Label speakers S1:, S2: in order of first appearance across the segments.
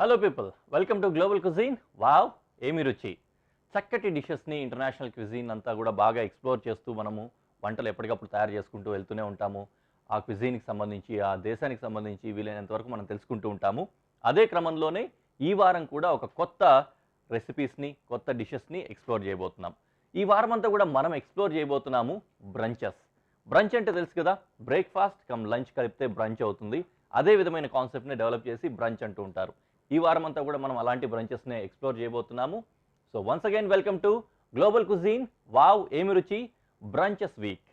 S1: Hello people, welcome to global cuisine. Wow, ఏమి రుచి! చక్కటి డిషెస్ని ఇంటర్నేషనల్ క్విజీన్ అంతా కూడా బాగా ఎక్స్ప్లోర్ చేస్తూ మనము వంటలు ఎప్పటికప్పుడు తయారు చేసుకుంటూ వెళ్తూనే ఉంటాము. ఆ క్విజీన్కి సంబంధించి, ఆ దేశానికి సంబంధించి వీలైనంత వరకు మనం తెలుసుకుంటూ ఉంటాము. అదే క్రమంలోనే ఈ వారం కూడా ఒక కొత్త రెసిపీస్ని, కొత్త డిషెస్ని ఎక్స్ప్లోర్ చేయబోతున్నాం. ఈ వారం అంతా కూడా మనం ఎక్స్ప్లోర్ చేయబోతున్నాము బ్రంచెస్. బ్రంచ్ అంటే తెలుసు కదా, బ్రేక్ఫాస్ట్ కమ్ లంచ్ కలిపితే బ్రంచ్ అవుతుంది. అదే విధమైన కాన్సెప్ట్ని డెవలప్ చేసి బ్రంచ్ అంటూ ఉంటారు. ఈ వారం అంతా కూడా మనం అలాంటి బ్రంచెస్ని ఎక్స్ప్లోర్ చేయబోతున్నాము. So once again welcome to global cuisine. Wow, ఏమి రుచి! బ్రంచెస్ వీక్.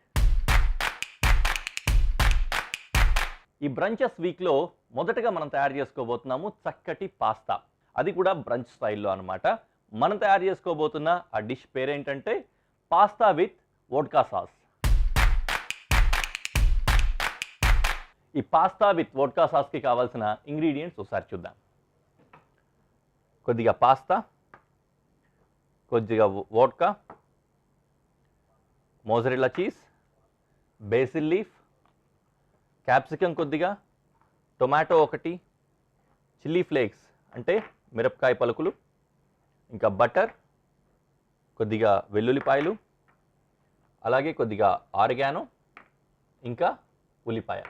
S1: ఈ బ్రంచెస్ వీక్లో మొదటగా మనం తయారు చేసుకోబోతున్నాము చక్కటి పాస్తా. అది కూడా బ్రంచ్ స్టైల్లో అనమాట. మనం తయారు చేసుకోబోతున్న ఆ డిష్ పేరేంటంటే పాస్తా విత్ వోడ్కా సాస్. ఈ పాస్తా విత్ వోడ్కా సాస్కి కావాల్సిన ఇంగ్రీడియంట్స్ ఒకసారి చూద్దాం. కొద్దిగా పాస్తా, కొద్దిగా vodka, mozzarella cheese, basil leaf, capsicum కొద్దిగా, టొమాటో ఒకటి, చిల్లీ ఫ్లేక్స్ అంటే మిరపకాయ పలుకులు, ఇంకా బటర్, కొద్దిగా వెల్లుల్లిపాయలు, అలాగే కొద్దిగా ఆరిగానో, ఇంకా ఉల్లిపాయ.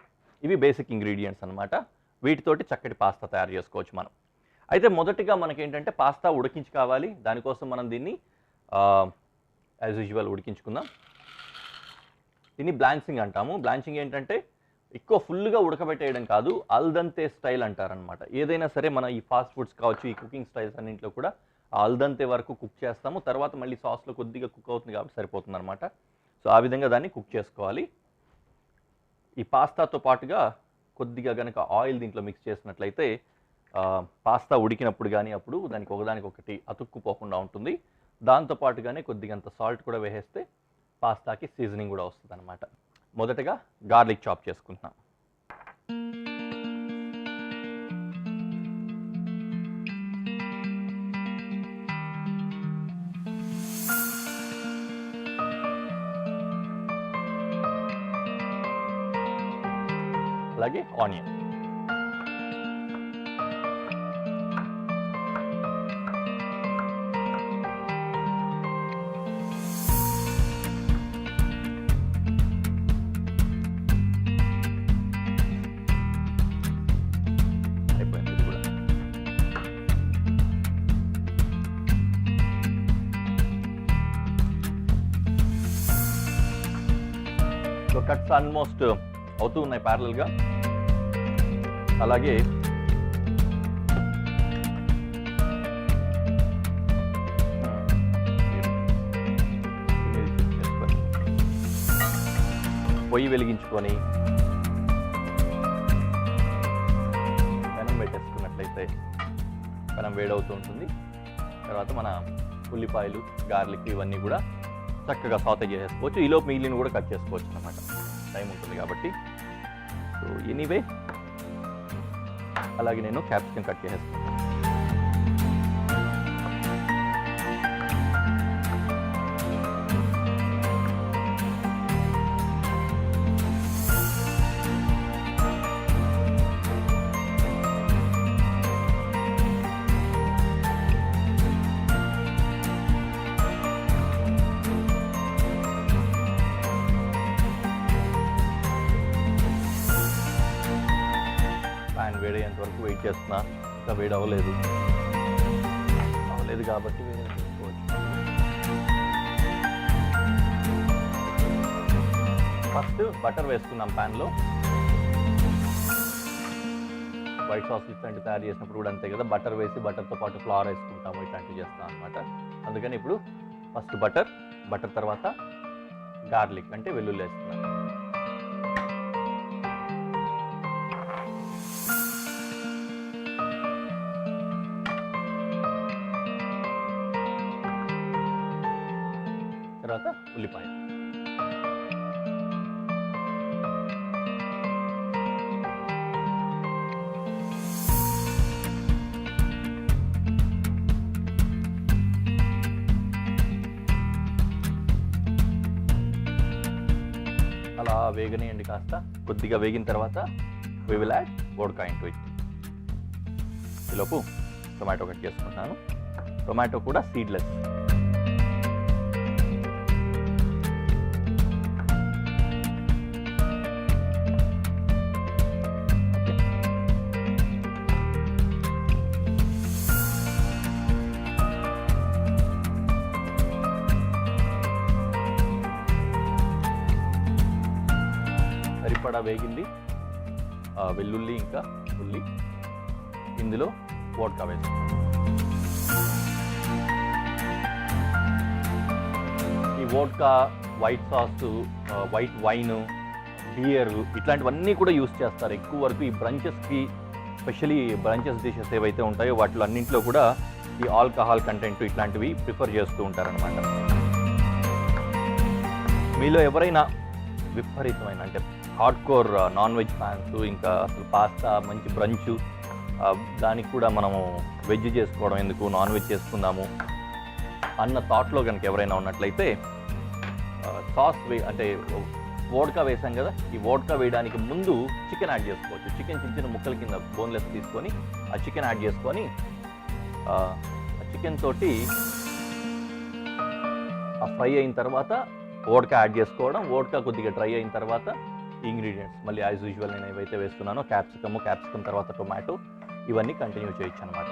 S1: ఇవి బేసిక్ ఇంగ్రీడియంట్స్ అనమాట. వీటితోటి చక్కటి పాస్తా తయారు చేసుకోవచ్చు మనం. అయితే మొదటిగా మనకేంటంటే పాస్తా ఉడికించి కావాలి. దానికోసం మనం దీన్ని యాజ్ యూజువల్ ఉడికించుకుందాం. దీన్ని బ్లాంచింగ్ అంటాము. బ్లాంచింగ్ ఏంటంటే ఎక్కువ ఫుల్గా ఉడకబెట్టేయడం కాదు, అల్దంతే స్టైల్ అంటారనమాట. ఏదైనా సరే మన ఈ ఫాస్ట్ ఫుడ్స్ కావచ్చు, ఈ కుకింగ్ స్టైల్స్ అన్నింటిలో కూడా అల్దంతే వరకు కుక్ చేస్తాము. తర్వాత మళ్ళీ సాస్లో కొద్దిగా కుక్ అవుతుంది కాబట్టి సరిపోతుంది అనమాట. సో ఆ విధంగా దాన్ని కుక్ చేసుకోవాలి. ఈ పాస్తాతో పాటుగా కొద్దిగా కనుక ఆయిల్ దీంట్లో మిక్స్ చేసినట్లయితే పాస్తా ఉడికినప్పుడు కానీ అప్పుడు దానికి ఒకదానికొకటి అతుక్కుపోకుండా ఉంటుంది. దాంతోపాటుగానే కొద్దిగంత సాల్ట్ కూడా వేసేస్తే పాస్తాకి సీజనింగ్ కూడా వస్తుంది అనమాట. మొదటగా గార్లిక్ చాప్ చేసుకుంటున్నాం. అలాగే ఆనియన్, అయిపోయింది ఇది కూడా. సో కట్స్ ఆల్మోస్ట్ అవుతూ ఉన్నాయి ప్యారలల్గా. అలాగే పొయ్యి వెలిగించుకొని పెనం పెట్టేసుకున్నట్లయితే పెనం వేడవుతూ ఉంటుంది. తర్వాత మన ఉల్లిపాయలు, గార్లిక్ ఇవన్నీ కూడా చక్కగా సాటే చేసేసుకోవచ్చు. ఈలోపు మిగిలిన కూడా కట్ చేసుకోవచ్చు అన్నమాట, టైం ఉంటుంది కాబట్టి. సో ఎనీవే అలాగే నేను క్యాప్సికమ్ కట్ చేసేస్తాను. వేడయ్యేంత వరకు వెయిట్ చేస్తున్నా, ఇంకా వేడి అవ్వలేదు కాబట్టి వేడి చేసుకోవచ్చు. ఫస్ట్ బటర్ వేసుకున్నాం ప్యాన్లో. వైట్ సాస్ ఇట్లాంటివి తయారు చేసినప్పుడు కూడా అంతే కదా, బటర్ వేసి బటర్తో పాటు ఫ్లవర్ వేసుకుంటాము, ఇట్లాంటివి చేస్తాం అనమాట. అందుకని ఇప్పుడు ఫస్ట్ బటర్ తర్వాత గార్లిక్ అంటే వెల్లుల్లి వేస్తున్నాను. తర్వాత ఉల్లిపాయ, అలా వేగనియండి కాస్త. కొద్దిగా వేగిన తర్వాత we will add vodka into it. ఈలోపు టొమాటో కట్ చేసుకుంటున్నాను. టొమాటో కూడా సీడ్లెస్. సరిపడా వేగింది వెల్లుల్లి ఇంకా ఉల్లి. ఇందులో వోడ్కా వేసుకుంటాం. ఈ vodka, white sauce, white wine, beer ఇట్లాంటివన్నీ కూడా యూస్ చేస్తారు ఎక్కువ వరకు ఈ బ్రంచెస్కి. స్పెషలీ బ్రంచెస్ డిషెస్ ఏవైతే ఉంటాయో వాటిలో అన్నింటిలో కూడా ఈ ఆల్కహాల్ కంటెంట్ ఇట్లాంటివి ప్రిఫర్ చేస్తూ ఉంటారనమాట. మీలో ఎవరైనా విపరీతమైన అంటే hard core non veg fans, ఇంకా అసలు పాస్తా మంచి బ్రంచ్, దానికి కూడా మనము వెజ్ చేసుకోవడం ఎందుకు, నాన్ వెజ్ చేసుకుందాము అన్న థాట్లో కనుక ఎవరైనా ఉన్నట్లయితే సాస్ అంటే వోడ్కా వేసాం కదా, ఈ వోడ్కా వేయడానికి ముందు చికెన్ యాడ్ చేసుకోవచ్చు. చికెన్ చిన్న చిన్న ముక్కల కింద బోన్లెస్ తీసుకొని ఆ చికెన్ యాడ్ చేసుకొని చికెన్ తోటి ఫ్రై అయిన తర్వాత వోడ్కా యాడ్ చేసుకోవడం. వోడ్కా కొద్దిగా డ్రై అయిన తర్వాత ఇంగ్రీడియంట్స్ మళ్ళీ యాజ్ యూజువల్ నేను ఏవైతే వేస్తున్నానో క్యాప్సికమ్ తర్వాత టొమాటో, ఇవన్నీ కంటిన్యూ చేయొచ్చు అనమాట.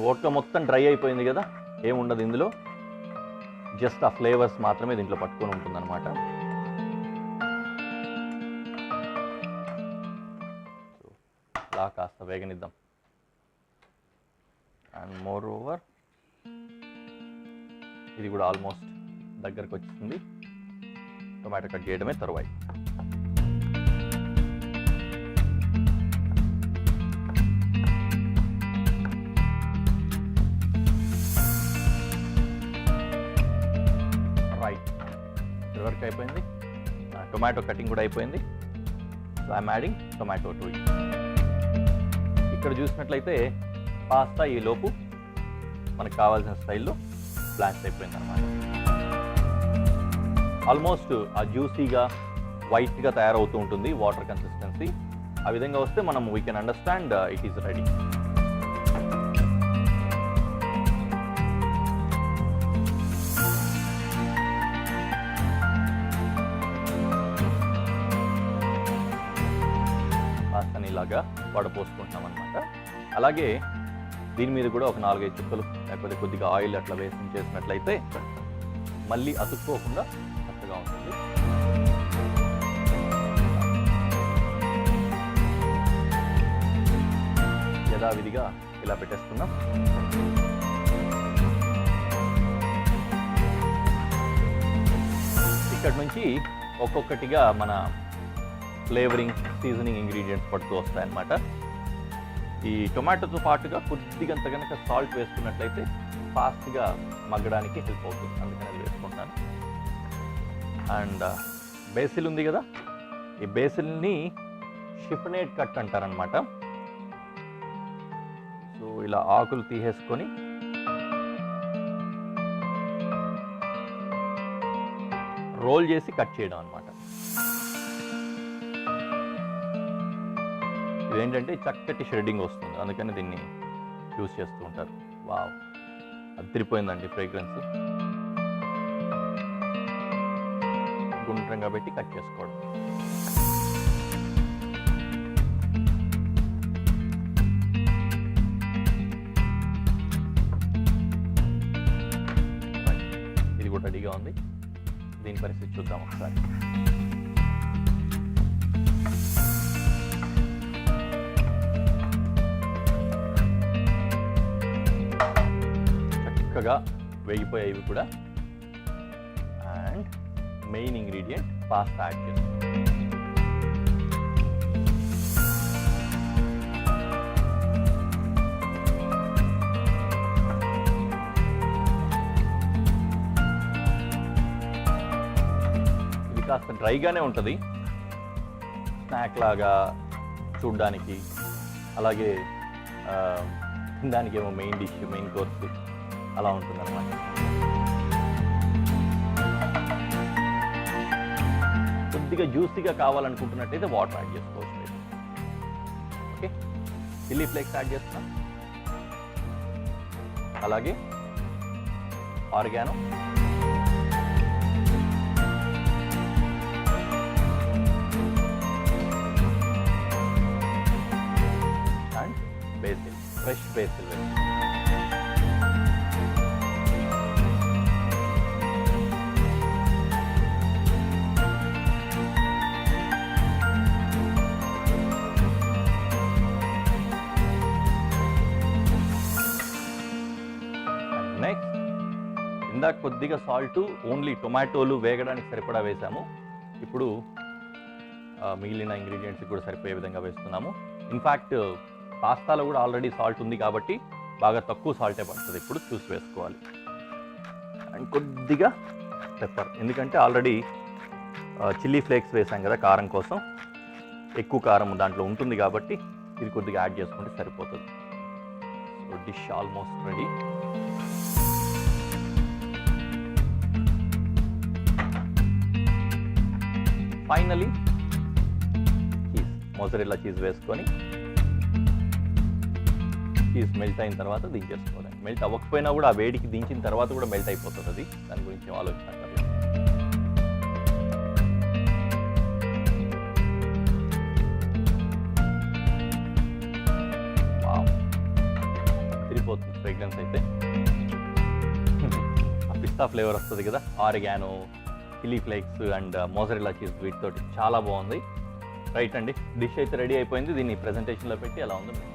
S1: వోడ్కా మొత్తం డ్రై అయిపోయింది కదా, ఏముండదు ఇందులో, జస్ట్ ఆ ఫ్లేవర్స్ మాత్రమే దీంట్లో పట్టుకొని ఉంటుందన్నమాట. అలా కాస్త వేగనిద్దాం. అండ్ మోర్ ఓవర్ ఇది కూడా ఆల్మోస్ట్ దగ్గరకు వచ్చేసింది. టొమాటో కట్ చేయడమే తరువాయి. రైట్, ఇక్కడ వరకు అయిపోయింది. టొమాటో కటింగ్ కూడా అయిపోయింది. So I'm adding tomato to it. ఇక్కడ చూసినట్లయితే పాస్తా ఈ లోపు మనకు కావాల్సిన స్టైల్లో బ్లాంచ్ అయిపోయింది అనమాట. ఆల్మోస్ట్ ఆ జ్యూసీగా వైట్గా తయారవుతూ ఉంటుంది వాటర్ కన్సిస్టెన్సీ. ఆ విధంగా వస్తే మనం we can understand it is ready. పాస్తాని ఇలాగా వడపోసుకుంటున్నాం అనమాట. అలాగే దీని మీద కూడా ఒక 4-5 చుక్కలు లేకపోతే కొద్దిగా ఆయిల్ అట్లా వేసి చేసినట్లయితే మళ్ళీ అతుక్కోకుండా చక్కగా ఉంటుంది. యథావిధిగా ఇలా పెట్టేసుకున్నాం. ఇక్కడ నుంచి ఒక్కొక్కటిగా మన ఫ్లేవరింగ్, సీజనింగ్ ఇంగ్రీడియంట్స్ పడుతూ వస్తాయన్నమాట. ఈ టొమాటోతో పాటుగా కొద్దిగంత కనుక సాల్ట్ వేసుకున్నట్లయితే ఫాస్ట్గా మగ్గడానికి హెల్ప్ అవుతుంది, అందుకని అది వేసుకుంటాను. అండ్ బేసిల్ ఉంది కదా, ఈ బేసిల్ని షిఫనేట్ కట్ అంటారనమాట. సో ఇలా ఆకులు తీసేసుకొని రోల్ చేసి కట్ చేయడం అనమాట. ఇదేంటంటే చక్కటి షెడ్డింగ్ వస్తుంది, అందుకని దీన్ని యూజ్ చేస్తూ ఉంటారు. వావ్, అదిరిపోయిందండి ఫ్రేగ్రెన్స్. గుండ్రంగా పెట్టి కట్ చేసుకోవడం. ఇది కూడా రెడీగా ఉంది. దీని పరిస్థితి చూద్దాం ఒకసారి. చక్కగా వేగిపోయాయి ఇవి కూడా. And main ingredient pasta add చేస్తాం. ఇది కాస్త డ్రైగానే ఉంటుంది, స్నాక్ లాగా చూడ్డానికి. అలాగే దానికేమో మెయిన్ డిష్, మెయిన్ కోర్స్ అలా ఉంటుంది అన్నమాట. కొద్దిగా జ్యూసీగా కావాలనుకుంటున్నట్టయితే వాటర్ యాడ్ చేసుకోవచ్చు. చిల్లీ ఫ్లేక్స్ యాడ్ చేస్తున్నాం, అలాగే oregano, and basil, fresh basil వేస్తాం. నెక్స్ట్ ఇందాక కొద్దిగా సాల్ట్ ఓన్లీ టొమాటోలు వేగడానికి సరిపడా వేసాము. ఇప్పుడు మిగిలిన ఇంగ్రీడియంట్స్ కూడా సరిపోయే విధంగా వేస్తున్నాము. ఇన్ఫ్యాక్ట్ పాస్తాలో కూడా ఆల్రెడీ సాల్ట్ ఉంది కాబట్టి బాగా తక్కువ సాల్టే పడుతుంది. ఇప్పుడు చూసి వేసుకోవాలి. అండ్ కొద్దిగా పెప్పర్, ఎందుకంటే ఆల్రెడీ చిల్లీ ఫ్లేక్స్ వేసాం కదా, కారం కోసం ఎక్కువ కారం దాంట్లో ఉంటుంది కాబట్టి ఇది కొద్దిగా యాడ్ చేసుకుంటే సరిపోతుంది. So dish almost ready. Finally cheese, mozzarella cheese వేసుకొని చీజ్ మెల్ట్ అయిన తర్వాత దించేసుకోవాలి. మెల్ట్ అవ్వకపోయినా కూడా ఆ వేడికి దించిన తర్వాత కూడా మెల్ట్ అయిపోతుంది అది, దాని గురించి ఆలోచించక్కర్లేదు. వావ్, తిరిగిపోతుంది ఫ్రేగ్రెన్స్ అయితే. ఆ పిస్తా ఫ్లేవర్ వస్తుంది కదా, oregano, chilli flakes and mozzarella cheese, వీటితోటి చాలా బాగుంది. రైట్ అండి, డిష్ అయితే రెడీ అయిపోయింది. దీన్ని ప్రెజెంటేషన్లో పెట్టి ఎలా ఉందో మీకు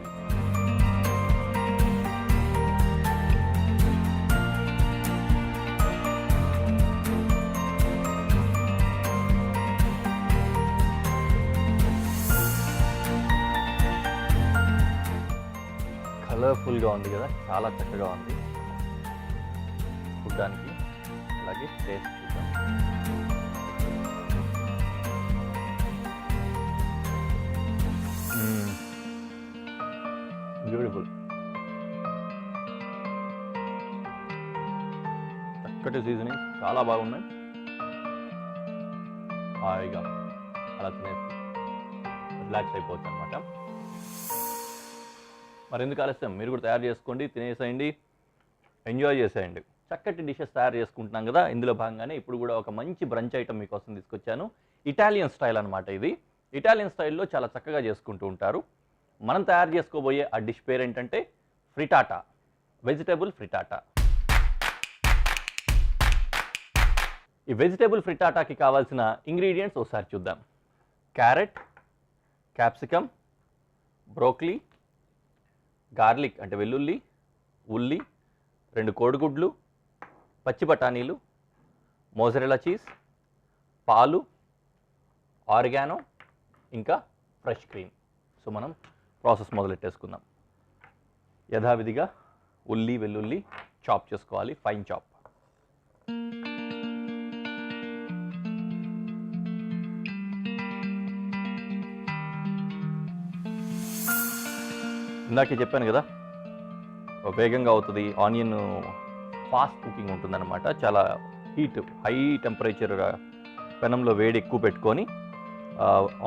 S1: కలర్ఫుల్గా ఉంది కదా, చాలా చక్కగా ఉంది చూడ్డానికి. అలాగే టేస్ట్ చూద్దాం. బ్యూటిఫుల్, చక్కటి సీజనింగ్, చాలా బాగున్నాయి. హాయిగా అలా తినేసి రిలాక్స్ అయిపోవచ్చు అనమాట. మరి ఎందుకు ఆలస్యం, మీరు కూడా తయారు చేసుకోండి, తినేసేయండి, ఎంజాయ్ చేసేయండి. చక్కటి డిషెస్ తయారు చేసుకుంటున్నాం కదా, ఇందులో భాగంగానే ఇప్పుడు కూడా ఒక మంచి బ్రంచ్ ఐటమ్ మీకోసం తీసుకొచ్చాను. ఇటాలియన్ స్టైల్ అనమాట ఇది. ఇటాలియన్ స్టైల్లో చాలా చక్కగా చేసుకుంటూ ఉంటారు. మనం తయారు చేసుకోబోయే ఆ డిష్ పేరు ఏంటంటే ఫ్రిటాటా, వెజిటేబుల్ ఫ్రిటాటా. ఈ వెజిటేబుల్ ఫ్రిటాటాకి కావాల్సిన ఇంగ్రీడియంట్స్ ఒకసారి చూద్దాం. క్యారెట్, క్యాప్సికమ్, బ్రోకలీ, గార్లిక్ అంటే వెల్లుల్లి, ఉల్లి, 2 కోడిగుడ్లు, పచ్చి బఠానీలు, మోజరెల్లా చీజ్, పాలు, ఆరిగానో, ఇంకా ఫ్రెష్ క్రీమ్. సో మనం ప్రాసెస్ మొదలెట్టేసుకుందాం. యథావిధిగా ఉల్లి, వెల్లుల్లి చాప్ చేసుకోవాలి, ఫైన్ చాప్. ఇందాకే చెప్పాను కదా, వేగంగా అవుతుంది. ఆనియన్ ఫాస్ట్ కుకింగ్ ఉంటుందన్నమాట. చాలా హై టెంపరేచర్ పెనంలో వేడి ఎక్కువ పెట్టుకొని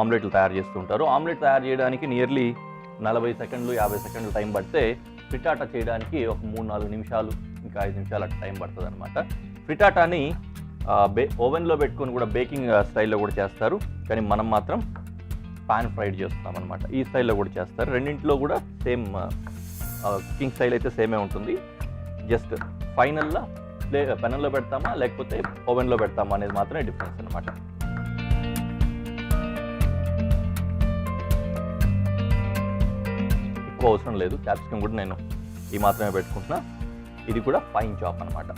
S1: ఆమ్లెట్లు తయారు చేస్తుంటారు. ఆమ్లెట్ తయారు చేయడానికి నియర్లీ 40 సెకండ్లు 50 సెకండ్లు టైం పడితే ఫ్రిటాటా చేయడానికి ఒక 3-4 నిమిషాలు ఇంకా 5 నిమిషాలు అట్లా టైం పడుతుంది అనమాట. ఫ్రిటాటాని ఓవెన్లో పెట్టుకొని కూడా బేకింగ్ స్టైల్లో కూడా చేస్తారు, కానీ మనం మాత్రం పాన్ ఫ్రైడ్ చేస్తున్నాం అనమాట. ఈ స్టైల్లో కూడా చేస్తారు. రెండింటిలో కూడా సేమ్ కుకింగ్ స్టైల్ అయితే సేమే ఉంటుంది. జస్ట్ ఫైనల్లో పెనంలో పెడతామా లేకపోతే ఓవెన్లో పెడతామా అనేది మాత్రమే డిఫరెన్స్ అనమాట. ఎక్కువ అవసరం లేదు. క్యాప్సికమ్ కూడా నేను ఈ మాత్రమే పెట్టుకుంటున్నా. ఇది కూడా ఫైన్ చాప్ అనమాట.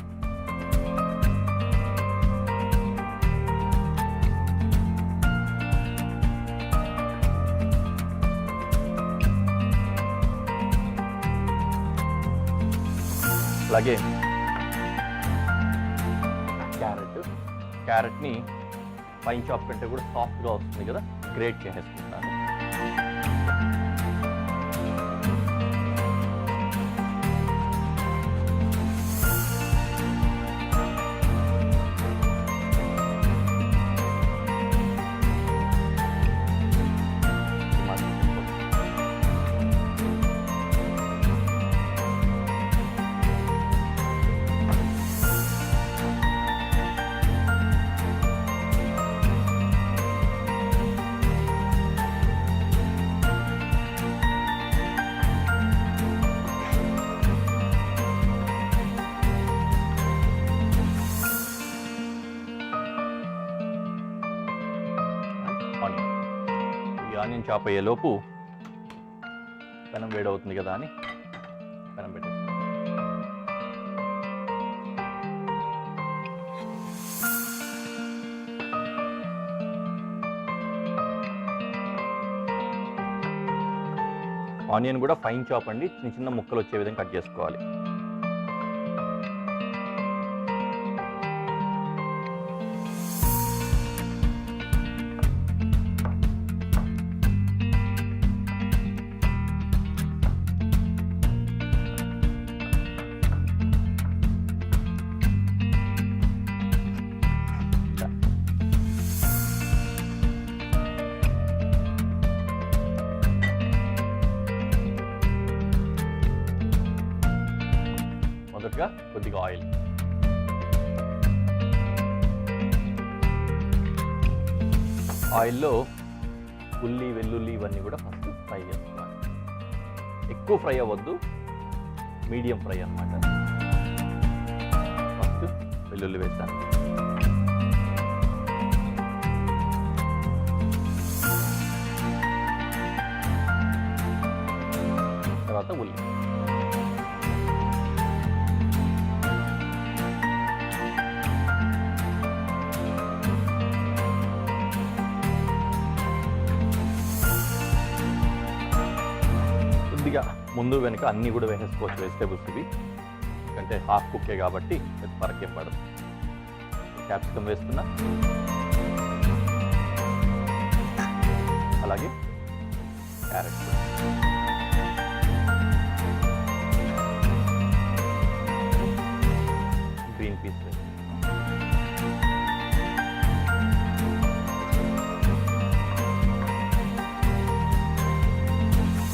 S1: అలాగే క్యారెట్ని ఫైన్ చాప్ కంటే కూడా సాఫ్ట్గా వస్తుంది కదా, గ్రేట్ చేసేసుకుంటున్నాను. ఆనియన్ చాప్ అయ్యేలోపు పెనం వేడవుతుంది కదా అని పెనం పెట్టేస్తాం. ఆనియన్ కూడా ఫైన్ చాప్ అండి, చిన్న చిన్న ముక్కలు వచ్చే విధంగా కట్ చేసుకోవాలి. మొదటగా కొద్దిగా ఆయిల్, ఆయిల్లో ఉల్లి వెల్లుల్లి ఇవన్నీ కూడా ఫస్ట్ ఫ్రై చేసుకోవాలి. ఎక్కువ ఫ్రై అవ్వద్దు, మీడియం ఫ్రై అన్నమాట. ఫస్ట్ వెల్లుల్లి వేస్తాను, తర్వాత ఉల్లి, కొద్దిగా ముందు వెనుక అన్నీ కూడా వేసేసుకోవచ్చు వెజిటేబుల్స్ ఇవి, ఎందుకంటే హాఫ్ కుక్కే కాబట్టి పెద్ద ఫరకేం పడదు. క్యాప్సికమ్ వేస్తున్నా, అలాగే క్యారెట్, గ్రీన్ పీస్ వేస్తున్నా,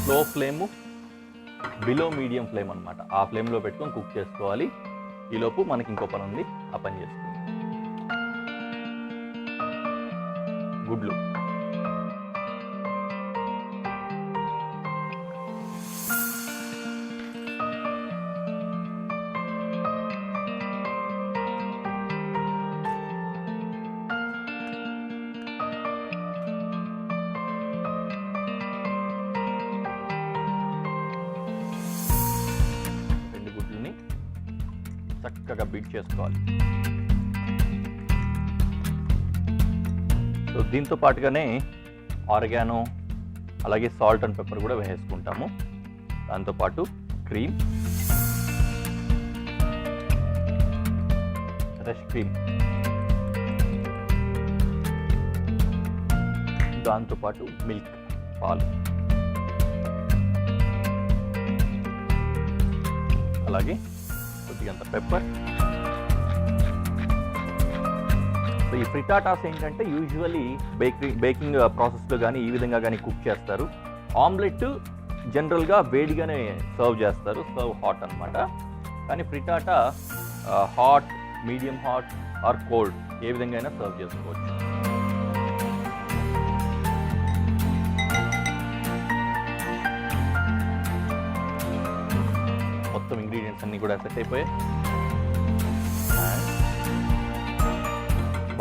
S1: slow flame below medium flame అనమాట. ఆ ఫ్లేమ్లో పెట్టుకొని కుక్ చేసుకోవాలి. ఈలోపు మనకి ఇంకో పని ఉంది, ఆ పని చేసుకుందాం. గుడ్లు, చక్కగా బీట్ చేసుకోవాలి. సో దీంతో పాటుగానే ఆర్గానో అలాగే సాల్ట్ అండ్ పెప్పర్ కూడా వేసుకుంటాము. దాంతోపాటు క్రీమ్, ఫ్రెష్ క్రీమ్, దాంతోపాటు మిల్క్, పాలు, అలాగే కొద్దిగంత పెప్పర్. సో ఈ ఫ్రిటాటాస్ ఏంటంటే యూజువలీ బేకింగ్ ప్రాసెస్లో కానీ ఈ విధంగా కానీ కుక్ చేస్తారు. ఆమ్లెట్ జనరల్గా వేడిగానే సర్వ్ చేస్తారు, సర్వ్ హాట్ అనమాట. కానీ frittata hot, medium hot or cold ఏ విధంగా అయినా సర్వ్ చేసుకోవచ్చు. మొత్తం ఇంగ్రీడియంట్స్ అన్నీ కూడా సెట్ అయిపోయాయి.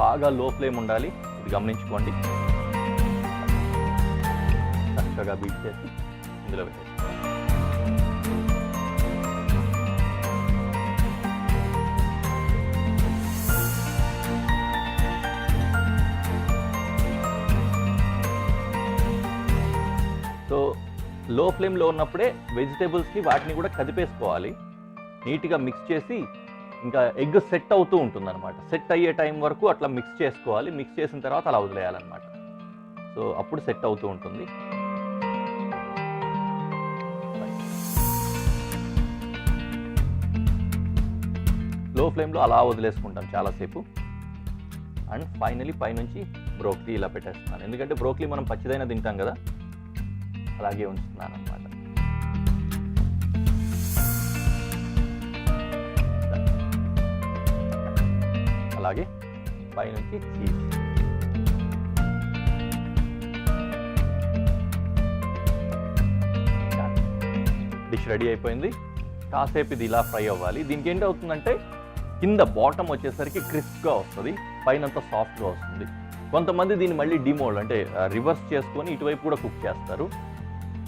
S1: బాగా లో ఫ్లేమ్ ఉండాలి, ఇది గమనించుకోండి. చక్కగా బీట్ చేసి ఇందులో పెట్టేసి సో లో ఫ్లేమ్లో ఉన్నప్పుడే వెజిటేబుల్స్ని వాటిని కూడా కదిపేసుకోవాలి. నీట్గా మిక్స్ చేసి ఇంకా ఎగ్ సెట్ అవుతూ ఉంటుంది అనమాట. సెట్ అయ్యే టైం వరకు అట్లా మిక్స్ చేసుకోవాలి. మిక్స్ చేసిన తర్వాత అలా వదిలేయాలన్నమాట. సో అప్పుడు సెట్ అవుతూ ఉంటుంది. లో ఫ్లేమ్లో అలా వదిలేసుకుంటాం చాలాసేపు. అండ్ ఫైనలీ పైనుంచి బ్రోక్లీ ఇలా పెట్టేస్తున్నాను, ఎందుకంటే బ్రోక్లీ మనం పచ్చిదైనా తింటాం కదా, అలాగే ఉంచుతున్నాను అనమాట. అలాగే పైనుంచి చీజ్. డిష్ రెడీ అయిపోయింది. కాసేపు ఇది ఇలా ఫ్రై అవ్వాలి. దీనికి ఏంటి అవుతుందంటే కింద బాటమ్ వచ్చేసరికి క్రిస్ప్గా వస్తుంది, పైనంతా సాఫ్ట్గా వస్తుంది. కొంతమంది దీన్ని మళ్ళీ డిమోల్డ్ అంటే రివర్స్ చేసుకొని ఇటువైపు కూడా కుక్ చేస్తారు,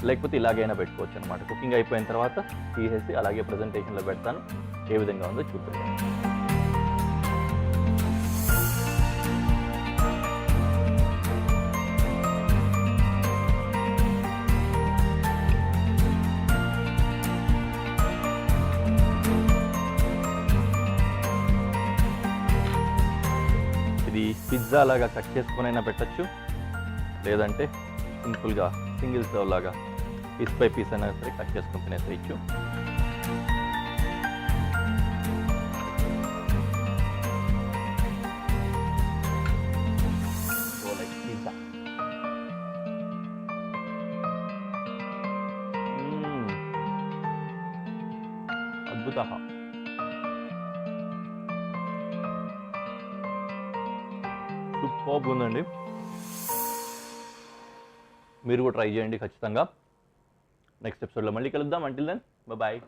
S1: లేకపోతే ఇలాగైనా పెట్టుకోవచ్చు అనమాట. కుకింగ్ అయిపోయిన తర్వాత తీసేసి అలాగే ప్రజెంటేషన్లో పెడతాను. ఏ విధంగా ఉందో చూద్దాం. ఇది పిజ్జా లాగా కట్ చేసుకునైనా పెట్టచ్చు, లేదంటే సింపుల్గా సింగిల్ సర్వ్ లాగా పీస్ బై పీస్ అయినా సరే కట్ చేసుకుని తినేసేయచ్చు. పిజ్జా అద్భుత. సూపర్బ్ ఉందండి. మీరు కూడా ట్రై చేయండి ఖచ్చితంగా. నెక్స్ట్ ఎపిసోడ్లో మళ్ళీ కలుద్దాం. Until then bye.